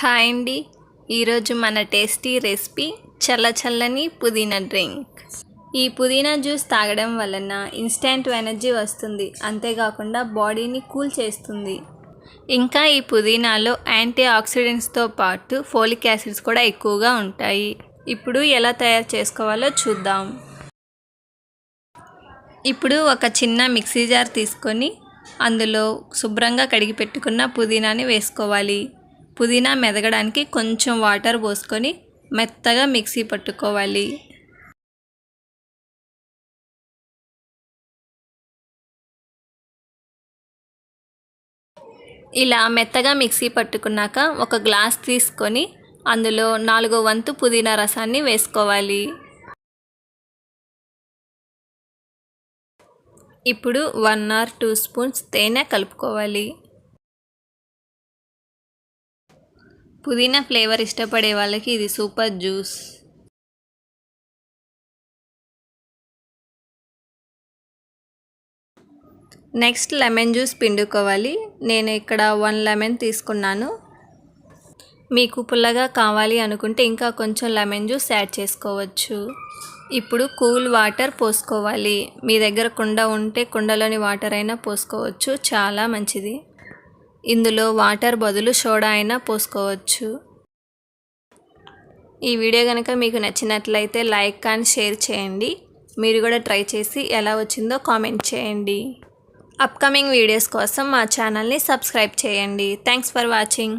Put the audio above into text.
Hi అండి. ఈరోజు మన టేస్టీ రెసిపీ చల్లని పుదీనా డ్రింక్. ఈ పుదీనా జ్యూస్ తాగడం వలన ఇన్స్టెంట్ ఎనర్జీ వస్తుంది, అంతేకాకుండా బాడీని కూల్ చేస్తుంది. ఇంకా ఈ పుదీనాలో యాంటీ ఆక్సిడెంట్స్తో పాటు ఫోలిక్ యాసిడ్స్ కూడా ఎక్కువగా ఉంటాయి. ఇప్పుడు ఎలా తయారు చేసుకోవాలో చూద్దాం. ఇప్పుడు ఒక చిన్న మిక్సీ జార్ తీసుకొని అందులో శుభ్రంగా కడిగి పెట్టుకున్న పుదీనాని వేసుకోవాలి. పుదీనా మెదగడానికి కొంచెం వాటర్ పోసుకొని మెత్తగా మిక్సీ పట్టుకోవాలి. ఇలా మెత్తగా మిక్సీ పట్టుకున్నాక ఒక గ్లాస్ తీసుకొని అందులో 4 వంతు పుదీనా రసాన్ని వేసుకోవాలి. ఇప్పుడు 1 or 2 స్పూన్స్ తేనె కలుపుకోవాలి. పుదీనా ఫ్లేవర్ ఇష్టపడే వాళ్ళకి ఇది super juice. Next lemon juice పిండుకోవాలి. నేను ఇక్కడ 1 లెమన్ తీసుకున్నాను. మీకు పుల్లగా కావాలి అనుకుంటే ఇంకా కొంచెం లెమన్ జ్యూస్ యాడ్ చేసుకోవచ్చు. ఇప్పుడు కూల్ వాటర్ పోసుకోవాలి. మీ దగ్గర కుండ ఉంటే కుండలోని వాటర్ అయినా పోసుకోవచ్చు, చాలా మంచిది. ఇందులో వాటర్ బదులు సోడా అయినా పోసుకోవచ్చు. ఈ వీడియో కనుక మీకు నచ్చినట్లయితే లైక్ అండ్ షేర్ చేయండి. మీరు కూడా ట్రై చేసి ఎలా వచ్చిందో కామెంట్ చేయండి. అప్కమింగ్ వీడియోస్ కోసం మా ఛానల్ని సబ్స్క్రైబ్ చేయండి. Thanks for watching.